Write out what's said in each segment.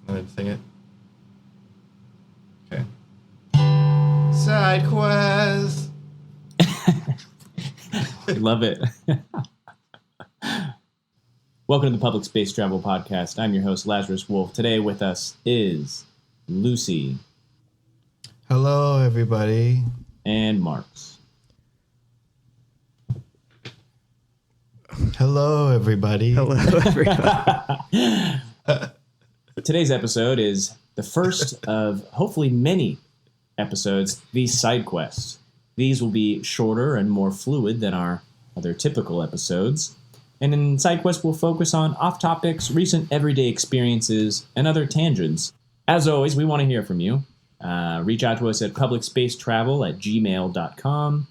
And then sing it. Okay. Side quest. Love it. Welcome to the Public Space Travel Podcast. I'm your host, Lazarus Wolf. Today with us is Luci. Hello, everybody. And Marks. Hello, everybody. Hello, everybody. Today's episode is the first of hopefully many episodes, these side quests. These will be shorter and more fluid than our other typical episodes. And in side quests, we'll focus on off-topics, recent everyday experiences, and other tangents. As always, we want to hear from you. Reach out to us at publicspacetravel@gmail.com.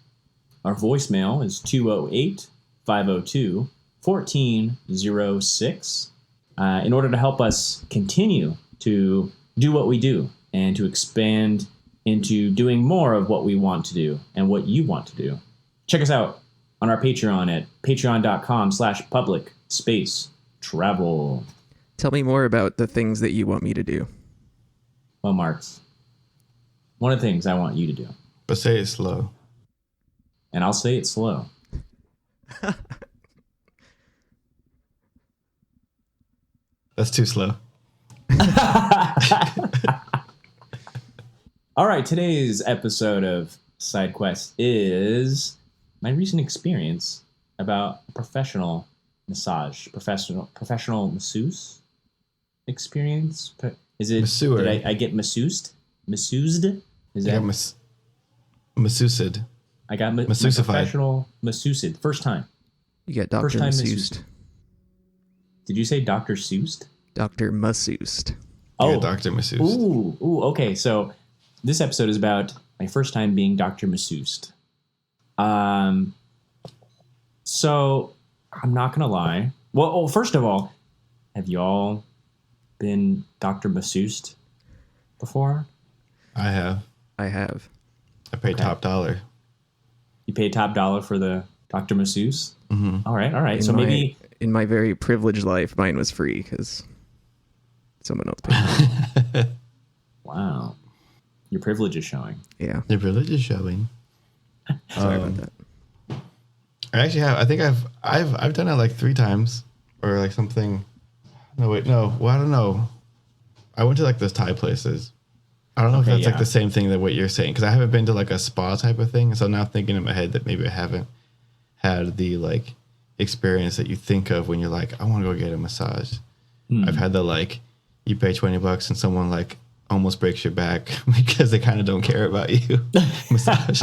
Our voicemail is 208-502-1406. In order to help us continue to do what we do and to expand into doing more of what we want to do and what you want to do. Check us out on our Patreon at patreon.com/publicspacetravel. Tell me more about the things that you want me to do. Well, Marks, one of the things I want you to do. But say it slow. And I'll say it slow. That's too slow. All right, today's episode of Side Quest is my recent experience about a professional masseuse experience. Is it? Masseur. Did I get masseused? Masseused? Is that? Masseused. I got my Masseusified. professional masseused. First time. You got Dr. First time Masseused. Did you say Dr. Seussed? Dr. Masseused. Oh, Dr. Masseused. Ooh, okay. So this episode is about my first time being Dr. Masseused. So I'm not gonna lie. Well, first of all, have y'all been Dr. Masseused before? I have. I have. I paid top dollar. You paid top dollar for the Dr. Masseuse? Mm-hmm. All right. So maybe in my very privileged life, mine was free because someone else paid. wow, your privilege is showing. Yeah. The village is showing. Sorry about that. I actually have. I think I've done it like 3 times or like something. No, wait, no. Well, I don't know. I went to like those Thai places. I don't know if that's like the same thing that what you're saying because I haven't been to like a spa type of thing. So now I'm thinking in my head that maybe I haven't had the like experience that you think of when you're like, I want to go get a massage. I've had the like, you pay $20 and someone like almost breaks your back because they kind of don't care about you. Massage.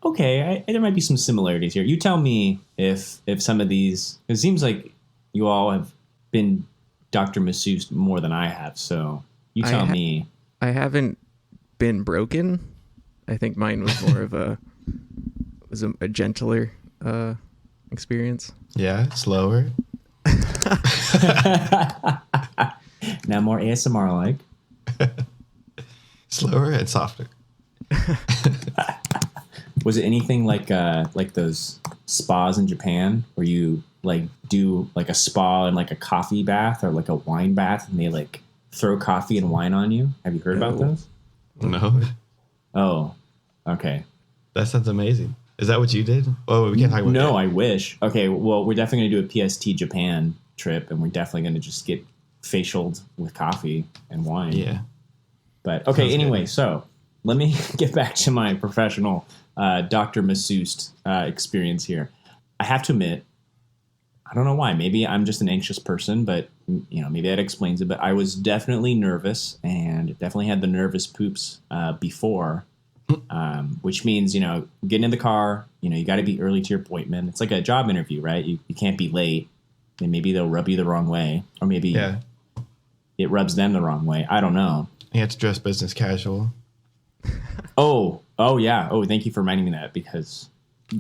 Okay, there might be some similarities here. You tell me if some of these. It seems like you all have been Dr. Masseuse more than I have. So you tell me. I haven't been broken. I think mine was more of a gentler experience. Yeah, slower. Now more ASMR like. Slower and softer. Was it anything like those spas in Japan where you like do like a spa and like a coffee bath or like a wine bath and they like throw coffee and wine on you? Have you heard about those? No. Oh, okay. That sounds amazing. Is that what you did? Oh, we can't talk about that. No, I wish. Okay, well, we're definitely going to do a PST Japan trip and we're definitely going to just get facialed with coffee and wine. Yeah. But okay, Sounds anyway, good. So let me get back to my professional Dr. Masseuse experience here. I have to admit, I don't know why. Maybe I'm just an anxious person, but maybe that explains it. But I was definitely nervous and definitely had the nervous poops before, which means, getting in the car, you got to be early to your appointment. It's like a job interview, right? You can't be late and maybe they'll rub you the wrong way or maybe it rubs them the wrong way. I don't know. You have to dress business casual. Oh, yeah. Oh, thank you for reminding me that because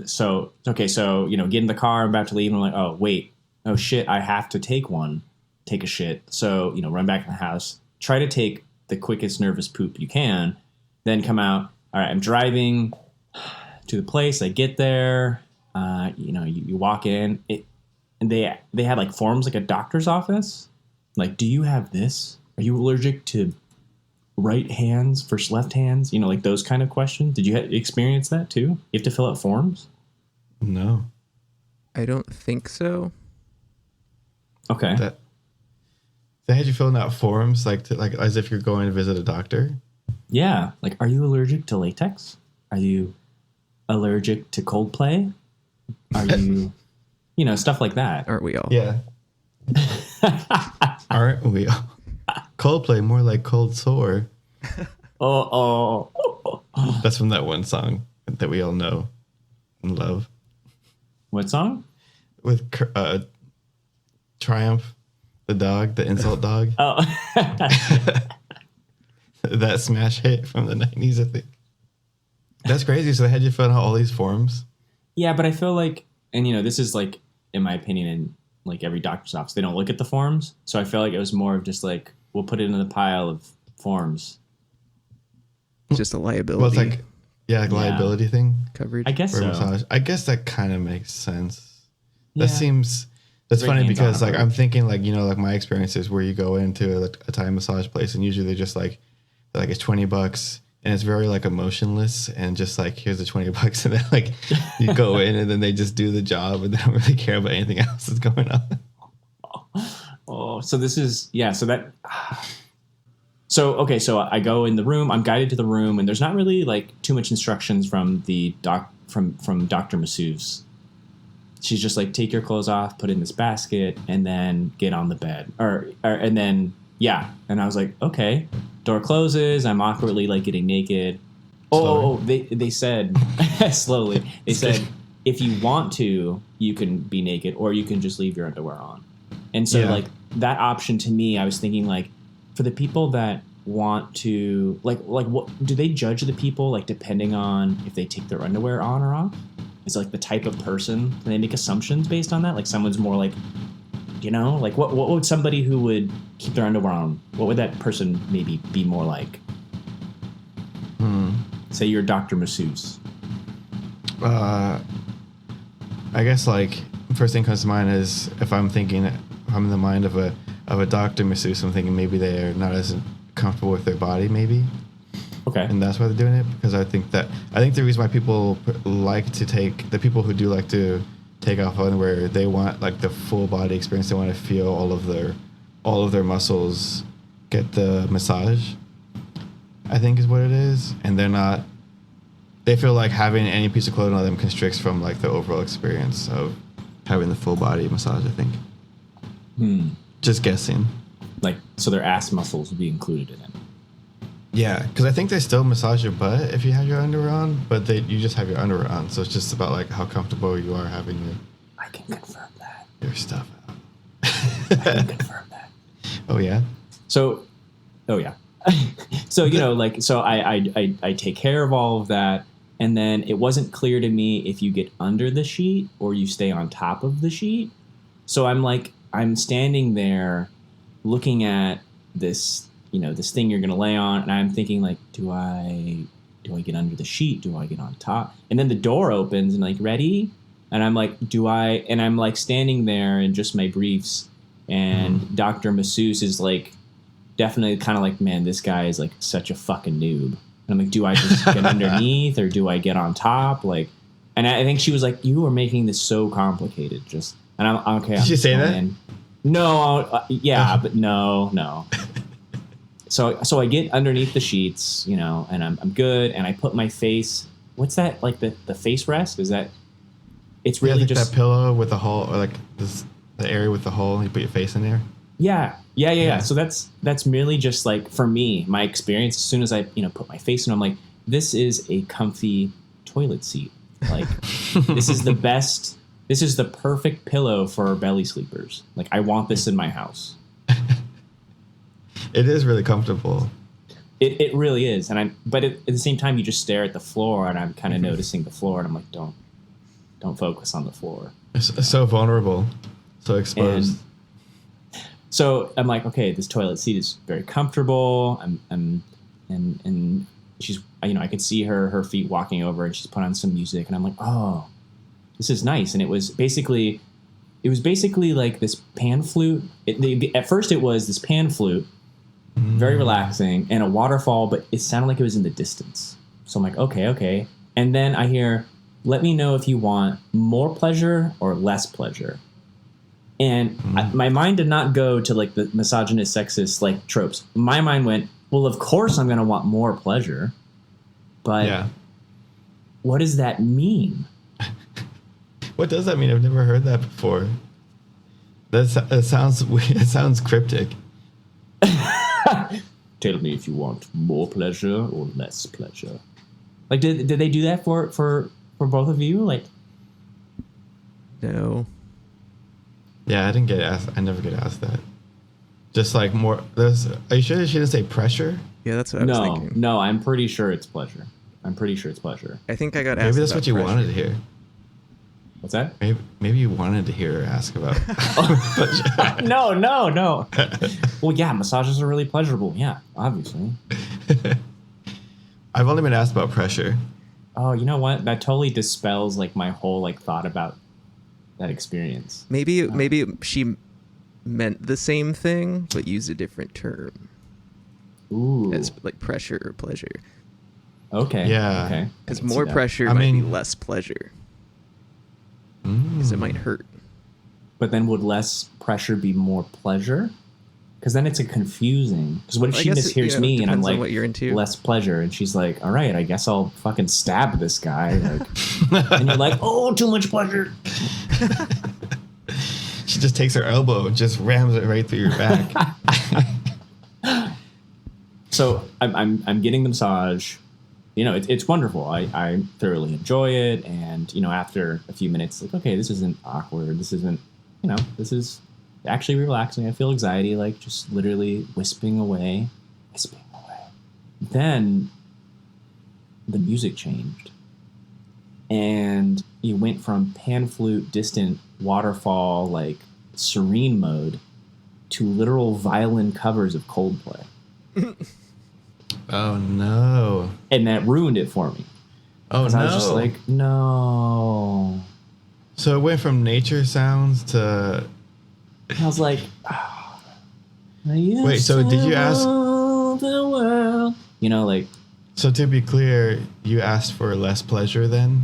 so get in the car, I'm about to leave and I'm like, oh, wait. Oh shit, I have to take a shit. So, run back in the house, try to take the quickest nervous poop you can, then come out. All right, I'm driving to the place. I get there, you walk in and they had like forms like a doctor's office. Like, do you have this? Are you allergic to right hands versus left hands? You know, like those kind of questions. Did you experience that too? You have to fill out forms? No. I don't think so. Okay. They had you filling out forms like as if you're going to visit a doctor. Yeah. Like, are you allergic to latex? Are you allergic to Coldplay? Are you, stuff like that. Aren't we all? Yeah. Aren't we all? Coldplay, more like cold sore. Oh. That's from that one song that we all know and love. What song? With Triumph, the dog, the insult dog. Oh. That smash hit from the 90s, I think. That's crazy. So they had you fill out all these forms? Yeah, but I feel like, and this is like, in my opinion, in like every doctor's office, they don't look at the forms. So I feel like it was more of just like, we'll put it in the pile of forms. Just a liability. Well, it's like, liability thing. Coverage. I guess For so. massage. I guess that kind of makes sense. Yeah. That's Very funny because hands-on like I'm thinking like, like my experiences where you go into a Thai massage place and usually they're just like it's $20 and it's very like emotionless and just like, here's the $20 and then like you go in and then they just do the job and they don't really care about anything else that's going on. Oh, so this is, okay, so I go in the room, I'm guided to the room, and there's not really like too much instructions from the from Dr. Masseuse. She's just like, take your clothes off, put it in this basket, and then get on the bed. And then, and I was like, okay. Door closes, I'm awkwardly like getting naked. They said, slowly, they said, if you want to, you can be naked, or you can just leave your underwear on. And so like that option to me, I was thinking like, for the people that want to like what do they judge the people like depending on if they take their underwear on or off? Is it like the type of person? Can they make assumptions based on that? Like someone's more like, like what would somebody who would keep their underwear on? What would that person maybe be more like? Say you're Dr. Masseuse. I guess like first thing comes to mind is if I'm in the mind of a Dr. Masseuse, I'm thinking maybe they're not as comfortable with their body, maybe. Okay. And that's why they're doing it, because I think the reason why people like to the people who do like to take off underwear, they want like the full body experience. They want to feel all of their muscles get the massage, I think is what it is. And they feel like having any piece of clothing on them constricts from like the overall experience of having the full body massage, I think. Just guessing. Like, so their ass muscles would be included in it. Yeah, because I think they still massage your butt if you have your underwear on, but you just have your underwear on. So it's just about like how comfortable you are having I can confirm that. your stuff out. I can confirm that. Oh yeah. So, so so I take care of all of that, and then it wasn't clear to me if you get under the sheet or you stay on top of the sheet. So I'm standing there looking at this, this thing you're going to lay on. And I'm thinking like, do I get under the sheet? Do I get on top? And then the door opens and like, ready? And I'm like, and I'm like standing there in just my briefs. And Dr. Masseuse is like, definitely kind of like, man, this guy is like such a fucking noob. And I'm like, do I just get underneath or do I get on top? Like, and I think she was like, you are making this so complicated. And I'm okay. Did she say that? No, but no. So I get underneath the sheets, and I'm good. And I put my face. What's that? Like the face rest? Is that? It's really like just that pillow with the hole, or like the area with the hole. And you put your face in there. Yeah. So that's merely just like, for me, my experience. As soon as I put my face in, I'm like, this is a comfy toilet seat. Like this is the best. This is the perfect pillow for belly sleepers. Like, I want this in my house. It is really comfortable. It really is. But at the same time, you just stare at the floor, and I'm kind of noticing the floor, and I'm like, don't focus on the floor. It's so vulnerable, so exposed. And so I'm like, okay, this toilet seat is very comfortable. And she's, I could see her feet walking over, and she's put on some music, and I'm like, oh, this is nice. And it was basically, It was basically like this pan flute. At first, it was this pan flute, very relaxing, and a waterfall, but it sounded like it was in the distance. So I'm like, okay. And then I hear, let me know if you want more pleasure or less pleasure. And my mind did not go to like the misogynist, sexist like tropes. My mind went, well, of course I'm going to want more pleasure. But what does that mean? What does that mean? I've never heard that before. It sounds weird. It sounds cryptic. Tell me if you want more pleasure or less pleasure. Like, did they do that for both of you? Like, No. Yeah, I didn't get asked. I never get asked that. Just like more. Are you sure she didn't say pressure? Yeah, that's what I was thinking. No, I'm pretty sure it's pleasure. I think I got asked. Maybe that's about what you pressure. wanted to hear. What's that? Maybe you wanted to hear her ask about. No. Well, yeah, massages are really pleasurable. Yeah, obviously. I've only been asked about pressure. Oh, you know what? That totally dispels like my whole like thought about that experience. Maybe she meant the same thing but used a different term. Ooh. As like pressure or pleasure. Okay. Yeah. Okay. Because more pressure might be less pleasure. Because it might hurt. But then would less pressure be more pleasure? Because then it's a confusing. Because what if she mishears me and I'm like, what you're into. less pleasure, and she's like, all right, I guess I'll fucking stab this guy. Like, and you're like, oh, too much pleasure. She just takes her elbow and just rams it right through your back. So I'm getting the massage. You know, it's wonderful. I thoroughly enjoy it. And, you know, after a few minutes, like, okay, this isn't awkward. This isn't, you know, this is actually relaxing. I feel anxiety, like, just literally wisping away. Then the music changed. And you went from pan flute, distant waterfall, like, serene mode to literal violin covers of Coldplay. Oh, no. And that ruined it for me. Oh, no. I was just like, no. So it went from nature sounds to... I was like, oh, wait, so did you ask... The world. You know, like... So to be clear, you asked for less pleasure then?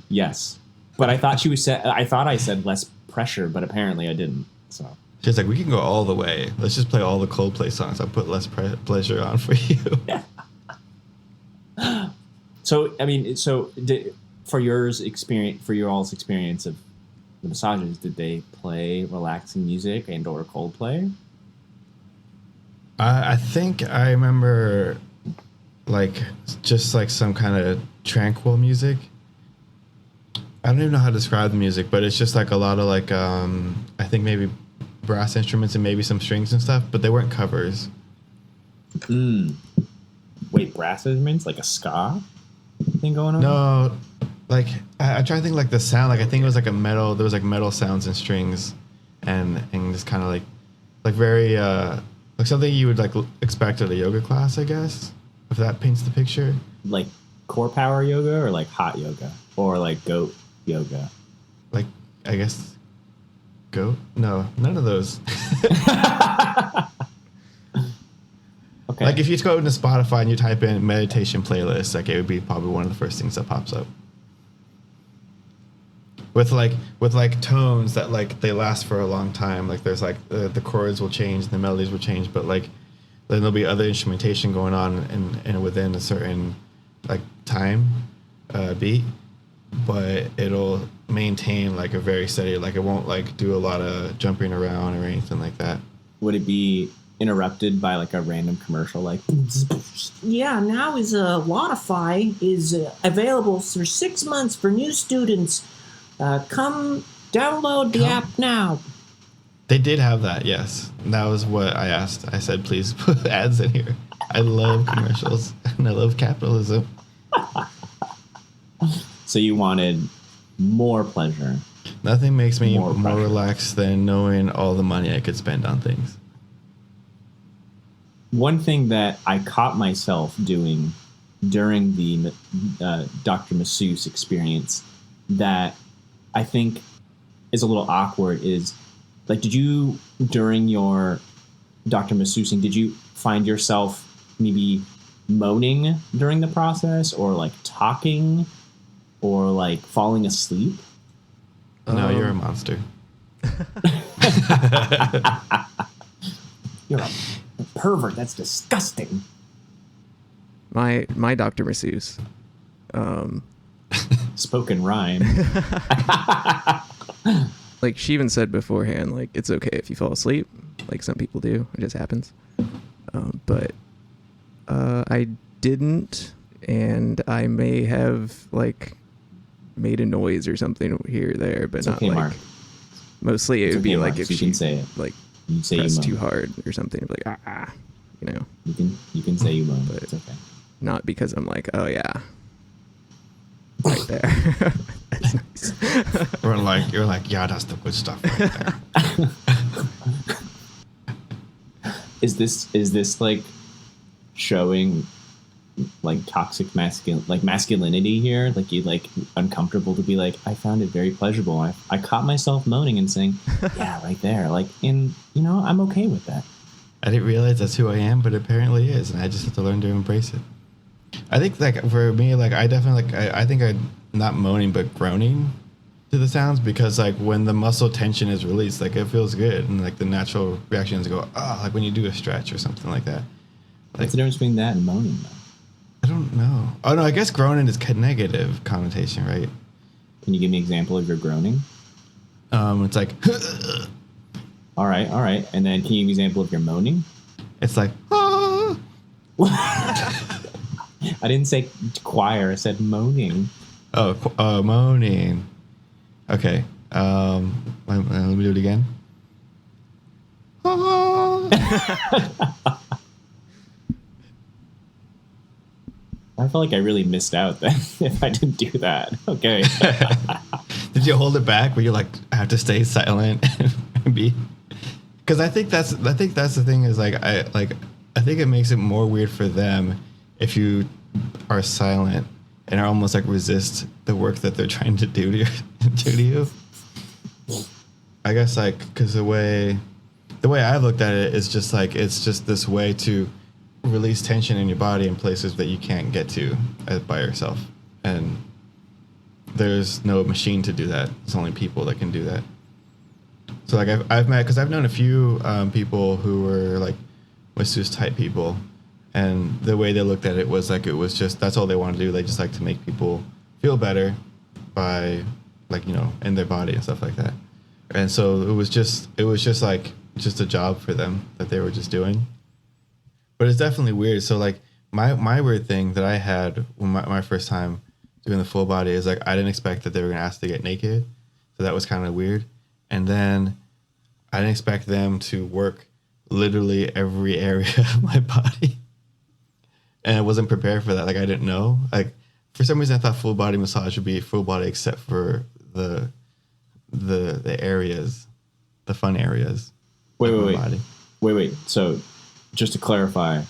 Yes. But I thought I said less pressure, but apparently I didn't. So... She's like, we can go all the way. Let's just play all the Coldplay songs. I'll put less pleasure on for you. So, I mean, for your all's experience of the massages, did they play relaxing music and or Coldplay? I think I remember, like, just like some kind of tranquil music. I don't even know how to describe the music, but it's just like a lot of like, I think maybe brass instruments and maybe some strings and stuff, but they weren't covers. Wait, brass instruments? Like a ska thing going on? No, like I try to think like the sound. Like I think it was like a metal. There was like metal sounds and strings, and just kind of like very like something you would like expect at a yoga class, I guess, if that paints the picture. Like core power yoga or like hot yoga or like goat yoga. Like I guess. Goat? No, none of those. Okay. Like if you go into Spotify and you type in meditation playlist, like it would be probably one of the first things that pops up. With like tones that like they last for a long time. Like there's like the chords will change, the melodies will change, but like then there'll be other instrumentation going on and within a certain like time beat, but it'll maintain like a very steady, like it won't like do a lot of jumping around or anything like that. Would it be interrupted by like a random commercial like, Yeah, now is Laudify is available for 6 months for new students. Come download the app now. They did have that, yes. That was what I asked. I said, please put ads in here. I love commercials and I love capitalism. So you wanted more pleasure. Nothing makes me More more pressure. relaxed than knowing all the money I could spend on things. One thing that I caught myself doing during the Dr. Masseuse experience that I think is a little awkward is, like, did you, during your Dr. Massousing, did you find yourself maybe moaning during the process, or like talking, or like falling asleep? No, you're a monster. You're a pervert. That's disgusting. My Dr. Masseuse. Spoken rhyme. Like, she even said beforehand, like, it's okay if you fall asleep, like some people do. It just happens. But I didn't, and I may have, like, made a noise or something here or there, but It's not okay, like. Mark. Mostly it would be like Mark, if so you she can say it. like You say you pressed moan. too hard or something, like you know, You can say you moan. But- It's okay. not because I'm like, oh yeah, right there. That's nice. You're like, yeah, that's the good stuff right there. Is this like showing like toxic masculinity here? Like, you like uncomfortable to be like, I found it very pleasurable. I caught myself moaning and saying, yeah, right there. Like, and I'm okay with that. I didn't realize that's who I am, but apparently is, and I just have to learn to embrace it. I think, like, for me, like, I definitely, like, I think I'm not moaning, but groaning to the sounds, because, like, when the muscle tension is released, like, it feels good, and, like, the natural reaction is to go, oh, like when you do a stretch or something like that. What's the difference between that and moaning, though? I don't know. Oh, no, I guess groaning is negative connotation, right? Can you give me an example of your groaning? It's like, All right. And then can you give me an example of your moaning? it's like, ah. I didn't say choir. I said moaning. Oh, moaning. Okay. Let me do it again. I feel like I really missed out then if I didn't do that. Okay. Did you hold it back? Where you like have to stay silent and be? Because I think that's the thing is like I think it makes it more weird for them if you are silent and are almost like resist the work that they're trying to do to you. I guess like because the way I've looked at it is just like it's just this way to release tension in your body in places that you can't get to by yourself, and there's no machine to do that. It's only people that can do that. So like I've met, because I've known a few people who were like masseuse type people, and the way they looked at it was like it was just that's all they want to do. They just like to make people feel better by like in their body and stuff like that. And so it was just like just a job for them that they were just doing. But it's definitely weird. So like my weird thing that I had when my first time doing the full body is like I didn't expect that they were gonna ask to get naked, so that was kind of weird. And then I didn't expect them to work literally every area of my body, and I wasn't prepared for that. Like I didn't know. Like for some reason I thought full body massage would be full body except for the areas, the fun areas. Wait. So, just to clarify,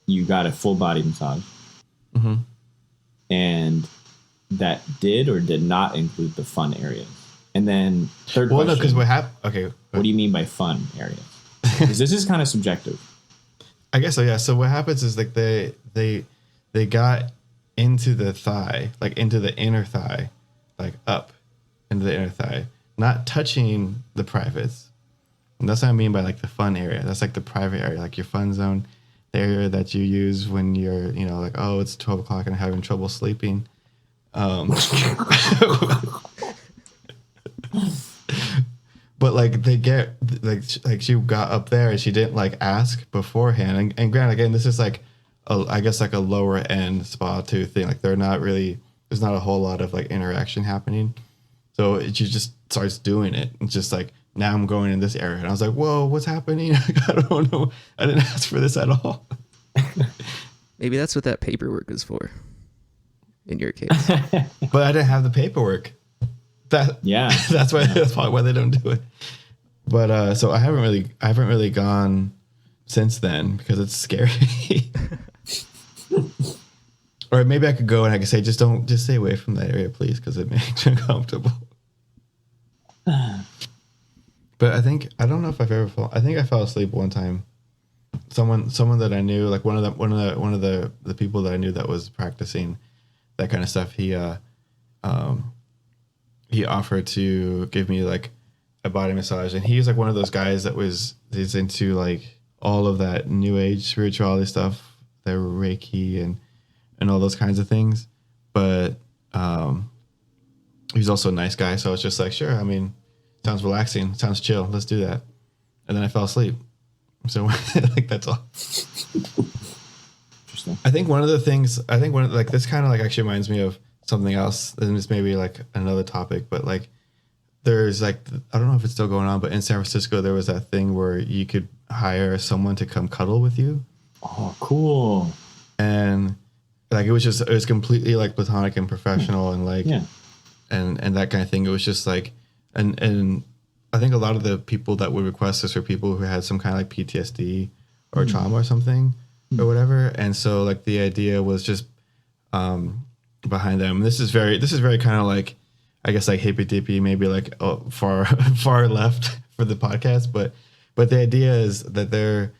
you got a full body massage, and that did or did not include the fun areas. And then third question. Well, no, because what happened? Okay. What do you mean by fun areas? Because this is kind of subjective. I guess so. Yeah. So what happens is like they got into the thigh, like into the inner thigh, like up into the inner thigh, not touching the privates. And that's what I mean by like the fun area. That's like the private area, like your fun zone, the area that you use when you're, like, oh, it's 12 o'clock and I'm having trouble sleeping. But like they get like she got up there and she didn't like ask beforehand. And granted, again, this is like I guess like a lower end spa too thing. Like there's not a whole lot of like interaction happening. So she just starts doing it. It's just like, now I'm going in this area. And I was like, whoa, what's happening? I don't know. I didn't ask for this at all. Maybe that's what that paperwork is for. In your case. But I didn't have the paperwork. That's probably why they don't do it. But so I haven't really gone since then because it's scary. Or maybe I could go and I could say, just stay away from that area, please, because it makes me uncomfortable. But I don't know if I've ever I think I fell asleep one time. Someone that I knew, like one of the people that I knew that was practicing that kind of stuff, he offered to give me like a body massage, and he's like one of those guys he's into like all of that new age spirituality stuff, the Reiki and all those kinds of things. But he's also a nice guy, so I was just like, sure, I mean, sounds relaxing, sounds chill, let's do that. And then I fell asleep. So like that's all. Interesting. I think one of the things, this kind of like actually reminds me of something else, and it's maybe like another topic, but like there's like, I don't know if it's still going on, but in San Francisco there was that thing where you could hire someone to come cuddle with you. Oh, cool. And like it was completely like platonic and professional and like and that kind of thing. It was just like and I think a lot of the people that would request this were people who had some kind of like PTSD or trauma or something or whatever. And so like the idea was just behind them. This is very kind of like, I guess like hippy dippy, maybe like far left for the podcast. But the idea is that they're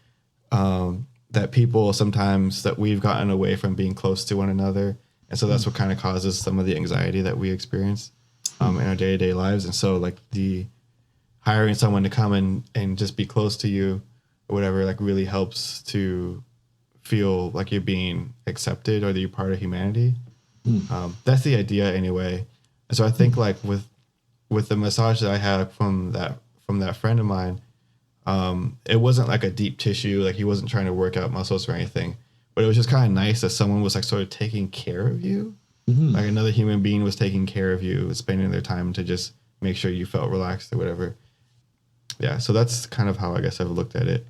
that people sometimes that we've gotten away from being close to one another. And so that's what kind of causes some of the anxiety that we experience in our day-to-day lives. And so like the hiring someone to come and just be close to you or whatever, like really helps to feel like you're being accepted or that you're part of humanity. That's the idea anyway. And so I think like with the massage that I had from that friend of mine, it wasn't like a deep tissue, like he wasn't trying to work out muscles or anything, but it was just kind of nice that someone was like sort of taking care of you. Like another human being was taking care of you, spending their time to just make sure you felt relaxed or whatever. Yeah, so that's kind of how I guess I've looked at it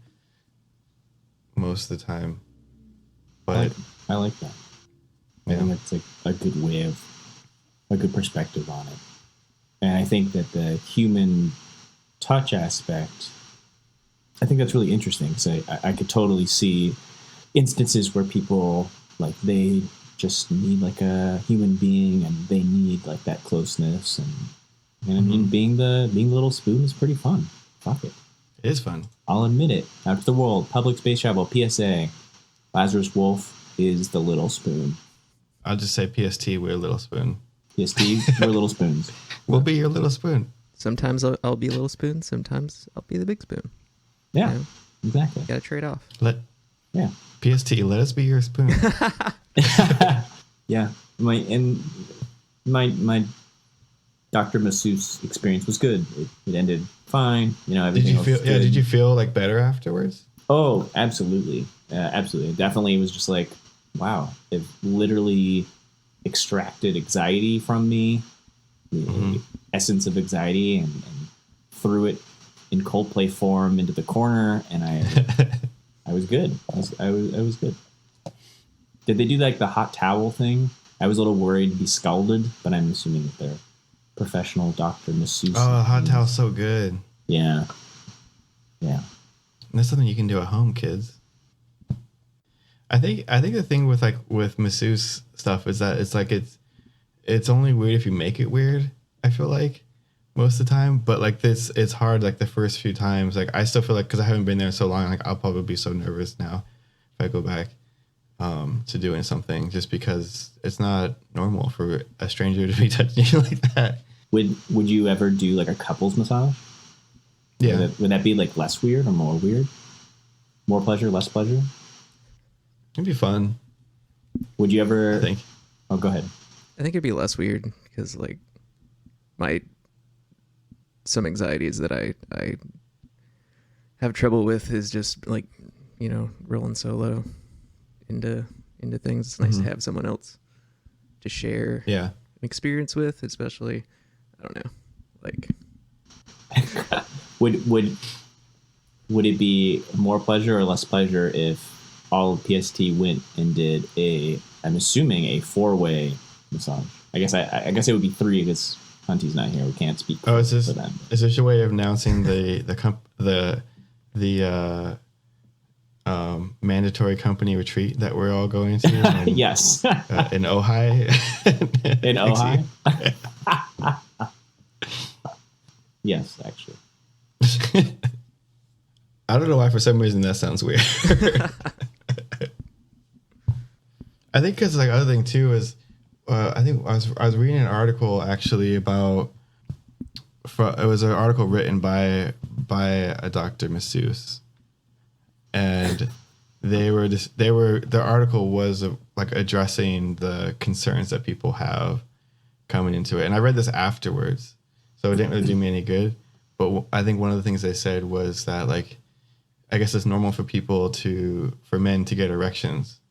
most of the time. But I like that. I think it's like a good way of a good perspective on it. And I think that the human touch aspect, I think that's really interesting because I could totally see instances where people like they just need like a human being and they need like that closeness and I mean being the little spoon is pretty fun. Fuck it. It is fun. I'll admit it. Out to the world, public space travel, PSA. Lazarus Wolf is the little spoon. I'll just say PST, we're a little spoon. PST, we're little spoons. We'll be your little spoon. Sometimes I'll be a little spoon. Sometimes I'll be the big spoon. Yeah, You know? exactly. Gotta trade off. Yeah. PST, let us be your spoon. Yeah. My Dr. Masseuse experience was good. It ended fine. You know, everything else was good. Did you feel like better afterwards? Oh, absolutely. Absolutely. Definitely it was just like, wow, it literally extracted anxiety from me, the essence of anxiety, and threw it in Coldplay form into the corner, and I was good. I was good. Did they do like the hot towel thing? I was a little worried to be scalded, but I'm assuming that they're professional Dr. Masseuse. Oh, hot towel's so good. Yeah. And that's something you can do at home, kids. I think the thing with masseuse stuff is that it's only weird if you make it weird. I feel like most of the time, but like it's hard. Like the first few times, like I still feel like because I haven't been there so long, like I'll probably be so nervous now if I go back to doing something, just because it's not normal for a stranger to be touching you like that. Would you ever do like a couples massage? Yeah. Would that be like less weird or more weird? More pleasure, less pleasure? It'd be fun. Would you ever? I think. Oh, go ahead. I think it'd be less weird because like some anxieties that I have trouble with is just like, you know, rolling solo into things. It's nice to have someone else to share an experience with, especially, I don't know, like would it be more pleasure or less pleasure if all of PST went and did I'm assuming a 4-way massage? I guess it would be 3 because Hunty's not here. We can't speak for them. Is this your way of announcing the mandatory company retreat that we're all going to. Yes. In Ojai. In Ojai? Yes, actually. I don't know why, for some reason, that sounds weird. I think because like other thing too is, I think I was reading an article actually about. It was an article written by a Dr. Masseuse, and the article was like addressing the concerns that people have coming into it. And I read this afterwards, so it didn't really do me any good. But I think one of the things they said was that, like, I guess it's normal for men to get erections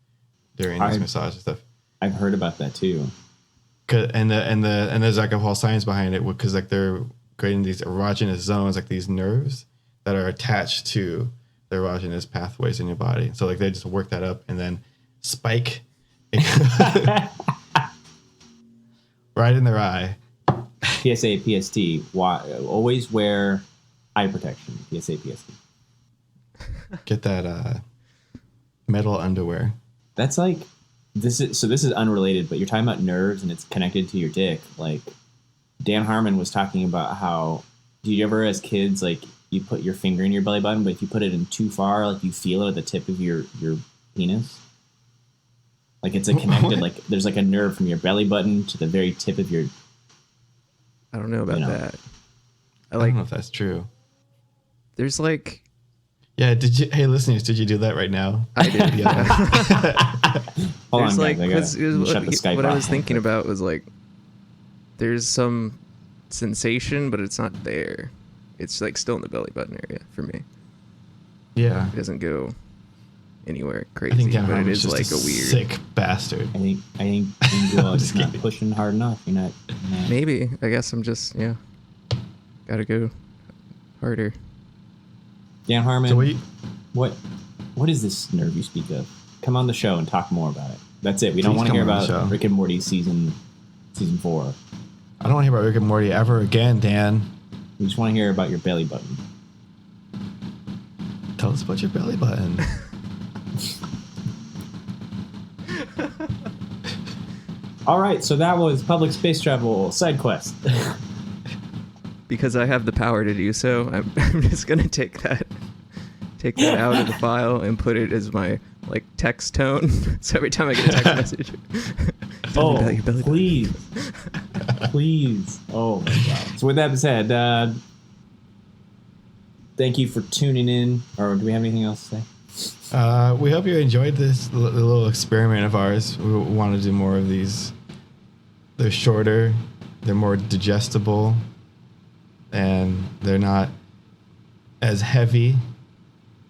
during this massage and stuff. I've heard about that too. And there's like a whole science behind it, because like they're creating these erogenous zones, like these nerves that are attached to the erogenous pathways in your body. So like they just work that up and then spike it right in their eye. PSA, PST. Why always wear eye protection? PSA, PST. Get that metal underwear. That's like this is unrelated, but you're talking about nerves and it's connected to your dick. Like Dan Harmon was talking about how, do you ever as kids, like, you put your finger in your belly button, but if you put it in too far, like, you feel it at the tip of your penis? Like, it's connected, like, there's like a nerve from your belly button to the very tip of your... I don't know about that. I don't know if that's true. There's like... Yeah, hey listeners, did you do that right now? I did, yeah. Hold there's on, like, guys, what I was thinking about was like, there's some sensation, but it's not there. It's like still in the belly button area for me. Yeah. It doesn't go anywhere I crazy, think Dan but it Harmon's is just like a weird... sick bastard. I think you're just not pushing hard enough. You're not... Maybe. I guess I'm just, gotta go harder. Dan Harmon, So what is this nerve you speak of? Come on the show and talk more about it. That's it. We don't Please want to hear come on the about show. Rick and Morty season 4. I don't want to hear about Rick and Morty ever again, Dan. We just want to hear about your belly button. Tell us about your belly button. All right, so that was Public Space Travel Side Quest. Because I have the power to do so, I'm just gonna take that out of the file and put it as my like text tone. So every time I get a text message, Oh, your belly please. Please. Oh, my God. So with that said, thank you for tuning in. Or do we have anything else to say? We hope you enjoyed this little experiment of ours. We want to do more of these. They're shorter, they're more digestible, and they're not as heavy.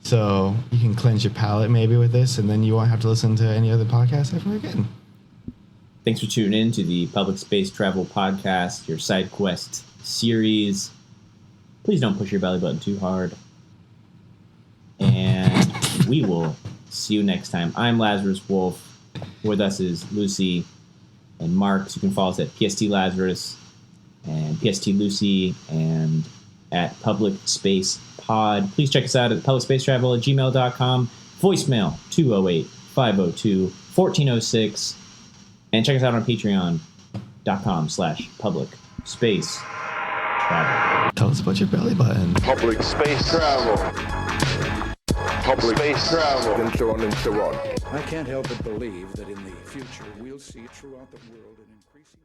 So you can cleanse your palate maybe with this, and then you won't have to listen to any other podcast ever again. Thanks for tuning in to the Public Space Travel Podcast, your side quest series. Please don't push your belly button too hard. And we will see you next time. I'm Lazarus Wolf. With us is Luci and Mark. So you can follow us at PST Lazarus and PST Luci and at Public Space Pod. Please check us out at publicspacetravel@gmail.com. Voicemail 208-502-1406. And check us out on patreon.com/publicspacetravel. Tell us about your belly button. Public space travel. Public space travel. And so on and so on. I can't help but believe that in the future we'll see throughout the world an increasing...